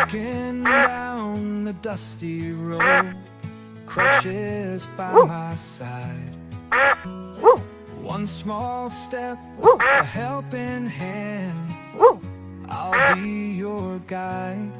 Walking down the dusty road, crutches by my side. One small step, a helping hand, I'll be your guide.